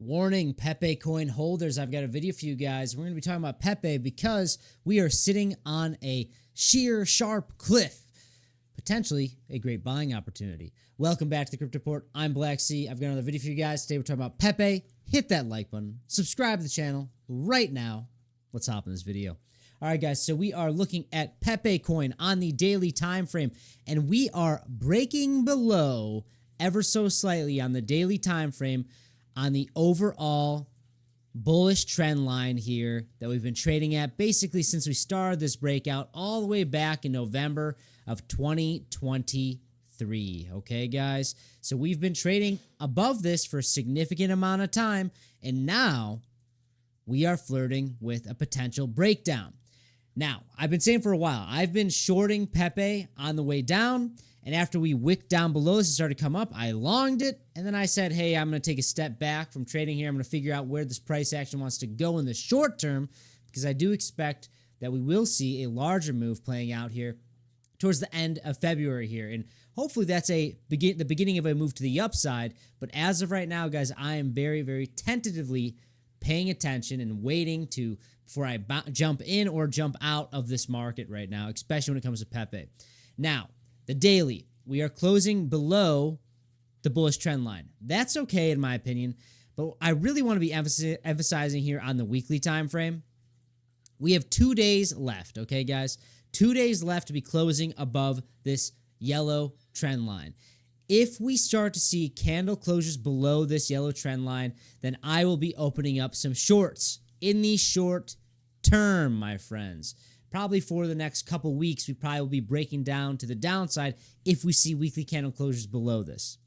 Warning, Pepe coin holders, I've got a video for you guys. We're going to be talking about Pepe because we are sitting on a sheer, sharp cliff. Potentially a great buying opportunity. Welcome back to the Crypto Report. I'm Black Sea. I've got another video for you guys. Today we're talking about Pepe. Hit that like button. Subscribe to the channel right now. Let's hop in this video. All right, guys, so we are looking at Pepe coin on the daily time frame, and we are breaking below ever so slightly on the daily time frame on the overall bullish trend line here that we've been trading at basically since we started this breakout all the way back in November of 2023. Okay, guys? So we've been trading above this for a significant amount of time, and now we are flirting with a potential breakdown. Now, I've been saying for a while, I've been shorting Pepe on the way down, and after we wicked down below this and started to come up, I longed it, and then I said, hey, I'm going to take a step back from trading here. I'm going to figure out where this price action wants to go in the short term, because I do expect that we will see a larger move playing out here towards the end of February here, and hopefully that's the beginning of a move to the upside. But as of right now, guys, I am very, very tentatively paying attention and waiting before I jump in or jump out of this market right now, especially when it comes to Pepe. Now, the daily, we are closing below the bullish trend line. That's okay in my opinion, but I really want to be emphasizing here on the weekly time frame. We have 2 days left, okay, guys? 2 days left to be closing above this yellow trend line. If we start to see candle closures below this yellow trend line, then I will be opening up some shorts in the short term, my friends. Probably for the next couple weeks, we probably will be breaking down to the downside if we see weekly candle closures below this.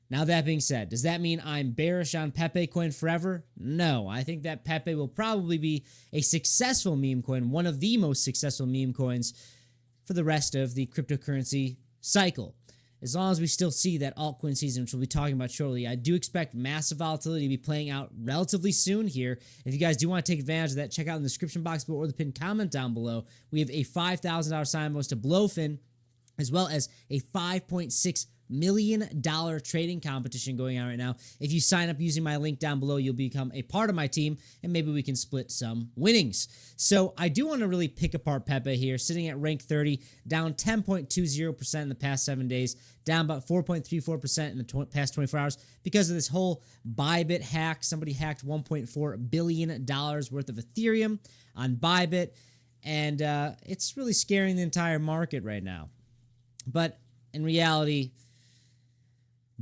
Now, that being said, does that mean I'm bearish on Pepe coin forever? No, I think that Pepe will probably be a successful meme coin, one of the most successful meme coins for the rest of the cryptocurrency cycle. As long as we still see that altcoin season, which we'll be talking about shortly, I do expect massive volatility to be playing out relatively soon here. If you guys do want to take advantage of that, check out in the description box below or the pinned comment down below. We have a $5,000 sign bonus to Blowfin, as well as a $5.6 million trading competition going on right now. If you sign up using my link down below, you'll become a part of my team, and maybe we can split some winnings. So I do want to really pick apart Pepe here, sitting at rank 30, down 10.20% in the past 7 days, down about 4.34% in the past 24 hours because of this whole Bybit hack. Somebody hacked $1.4 billion worth of Ethereum on Bybit, and it's really scaring the entire market right now. But in reality,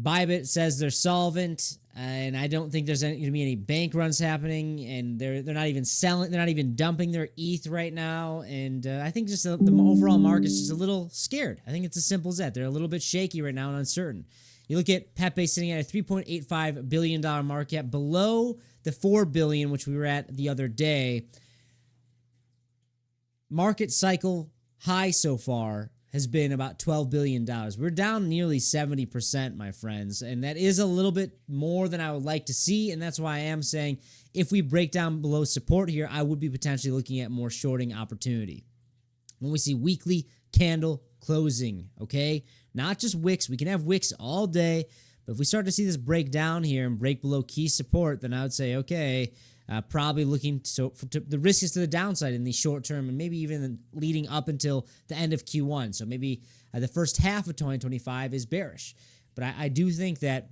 Bybit says they're solvent, and I don't think there's going to be any bank runs happening, and they're not even selling, they're not even dumping their ETH right now, and I think just the overall market's just a little scared. I think it's as simple as that. They're a little bit shaky right now and uncertain. You look at Pepe sitting at a $3.85 billion market cap, below the $4 billion, which we were at the other day. Market cycle high so far has been about $12 billion. We're down nearly 70%, my friends, and that is a little bit more than I would like to see, and that's why I am saying if we break down below support here, I would be potentially looking at more shorting opportunity. When we see weekly candle closing, okay? Not just wicks. We can have wicks all day, but if we start to see this break down here and break below key support, then I would say, okay, probably looking the risk is to the downside in the short term, and maybe even leading up until the end of Q1. So maybe the first half of 2025 is bearish. But I do think that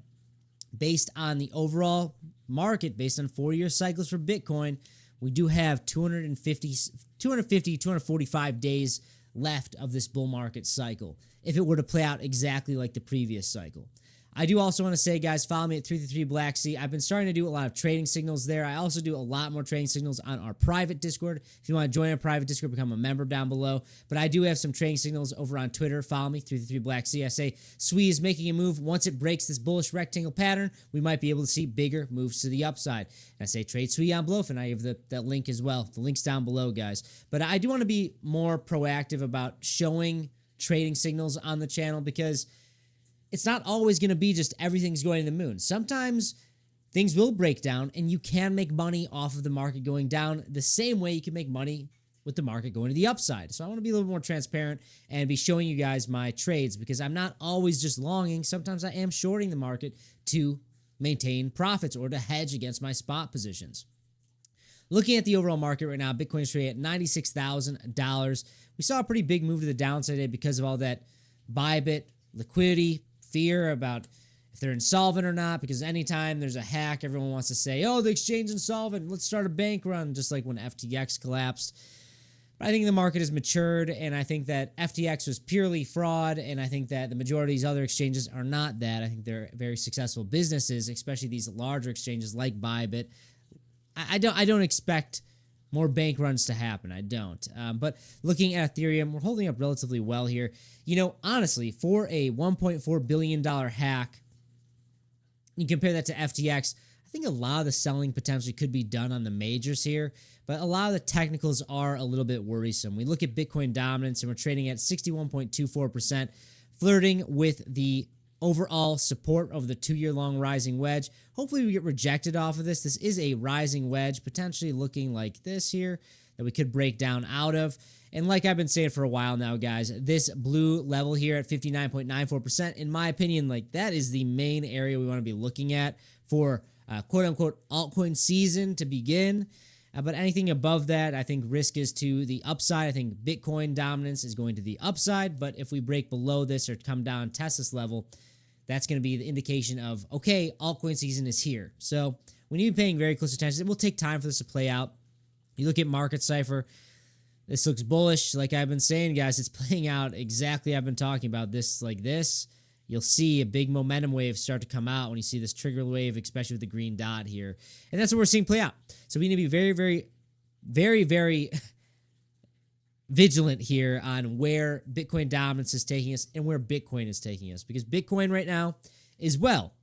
based on the overall market, based on 4-year cycles for Bitcoin, we do have 245 days left of this bull market cycle if it were to play out exactly like the previous cycle. I do also want to say, guys, follow me at 333 Black Sea. I've been starting to do a lot of trading signals there. I also do a lot more trading signals on our private Discord. If you want to join our private Discord, become a member down below. But I do have some trading signals over on Twitter. Follow me, 333 Black Sea. I say SWE is making a move. Once it breaks this bullish rectangle pattern, we might be able to see bigger moves to the upside. And I say trade SWE on Blowfin. I have that link as well. The link's down below, guys. But I do want to be more proactive about showing trading signals on the channel, because it's not always going to be just everything's going to the moon. Sometimes things will break down, and you can make money off of the market going down the same way you can make money with the market going to the upside. So I want to be a little more transparent and be showing you guys my trades, because I'm not always just longing. Sometimes I am shorting the market to maintain profits or to hedge against my spot positions. Looking at the overall market right now, Bitcoin's trading at $96,000. We saw a pretty big move to the downside today because of all that Bybit liquidity, fear about if they're insolvent or not, because anytime there's a hack, everyone wants to say, oh, the exchange is insolvent, let's start a bank run, just like when FTX collapsed. But I think the market has matured, and I think that FTX was purely fraud, and I think that the majority of these other exchanges are not that. I think they're very successful businesses, especially these larger exchanges like Bybit. I don't expect more bank runs to happen. I don't. But looking at Ethereum, we're holding up relatively well here. You know, honestly, for a $1.4 billion hack, you compare that to FTX, I think a lot of the selling potentially could be done on the majors here, but a lot of the technicals are a little bit worrisome. We look at Bitcoin dominance, and we're trading at 61.24%, flirting with the overall support of the 2-year-long rising wedge. Hopefully we get rejected off of this. This is a rising wedge, potentially looking like this here, that we could break down out of. And like I've been saying for a while now, guys, this blue level here at 59.94%, in my opinion, like that is the main area we want to be looking at for quote-unquote altcoin season to begin. But anything above that, I think risk is to the upside. I think Bitcoin dominance is going to the upside. But if we break below this or come down, test this level, that's going to be the indication of, okay, altcoin season is here. So we need to be paying very close attention. It will take time for this to play out. You look at Market Cypher, this looks bullish. Like I've been saying, guys, it's playing out exactly I've been talking about. This like this. You'll see a big momentum wave start to come out when you see this trigger wave, especially with the green dot here. And that's what we're seeing play out. So we need to be very, very, very, very vigilant here on where Bitcoin dominance is taking us and where Bitcoin is taking us. Because Bitcoin right now is, well,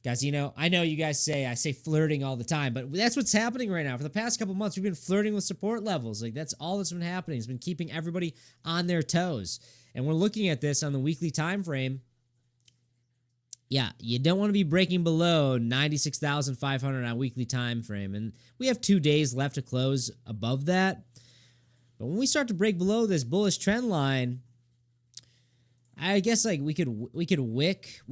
guys, you know, I know you guys say, I say flirting all the time, but that's what's happening right now. For the past couple months, we've been flirting with support levels. Like that's all that's been happening. It's been keeping everybody on their toes. And we're looking at this on the weekly time frame. Yeah, you don't want to be breaking below 96,500 on a weekly time frame. And we have 2 days left to close above that. But when we start to break below this bullish trend line, I guess like we could wick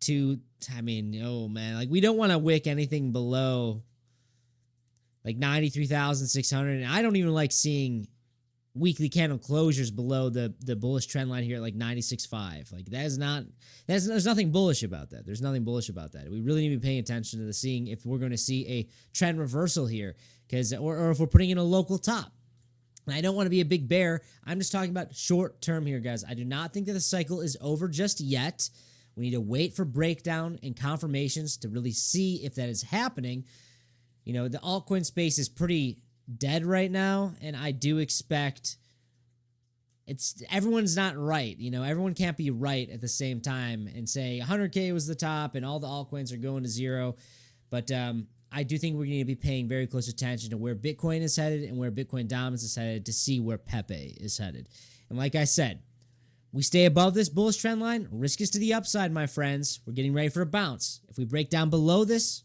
to, I mean, oh man, like we don't want to wick anything below like 93,600. And I don't even like seeing weekly candle closures below the bullish trend line here at like 96.5. Like there's nothing bullish about that. There's nothing bullish about that. We really need to be paying attention to the seeing if we're going to see a trend reversal here, because or if we're putting in a local top. And I don't want to be a big bear. I'm just talking about short term here, guys. I do not think that the cycle is over just yet. We need to wait for breakdown and confirmations to really see if that is happening. You know, the altcoin space is pretty dead right now, and I do expect everyone's not right. You know, everyone can't be right at the same time and say 100K was the top and all the altcoins are going to zero. But I do think we're going to be paying very close attention to where Bitcoin is headed and where Bitcoin dominance is headed to see where Pepe is headed. And like I said, we stay above this bullish trend line, risk is to the upside, my friends. We're getting ready for a bounce. If we break down below this,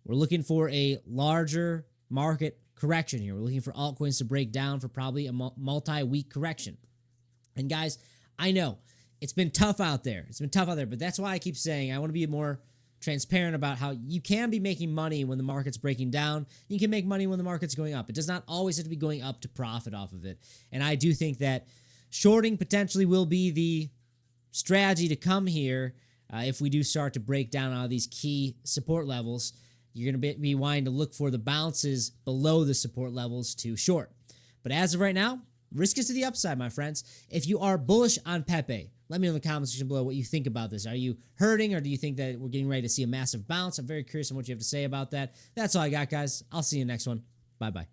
we're looking for a larger market correction here. We're looking for altcoins to break down for probably a multi-week correction. And guys, I know it's been tough out there. But that's why I keep saying I want to be more transparent about how you can be making money when the market's breaking down. You can make money when the market's going up. It does not always have to be going up to profit off of it. And I do think that shorting potentially will be the strategy to come here if we do start to break down all these key support levels. You're going to be wanting to look for the bounces below the support levels to short. But as of right now, risk is to the upside, my friends. If you are bullish on Pepe, let me know in the comments section below what you think about this. Are you hurting, or do you think that we're getting ready to see a massive bounce? I'm very curious on what you have to say about that. That's all I got, guys. I'll see you in the next one. Bye-bye.